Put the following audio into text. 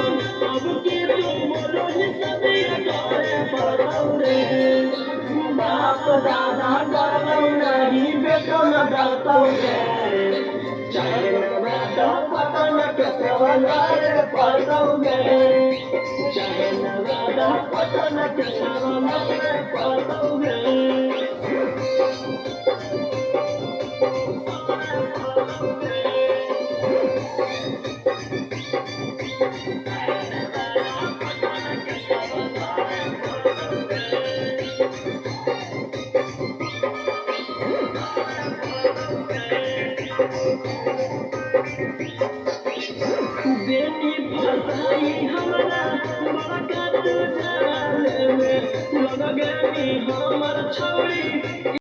अब के तुमरो ही सदिया करे पड़ौरे बाप दादा डरलौ नहीं बेटो न डरतौ रे चाहे राजा पतन के सवनारे पड़तौ रे चाहे राजा पतन के सवनारे पड़तौ रे बेटी फसाई हमरा बड़ा कर जाले में लग गई हमर छौरी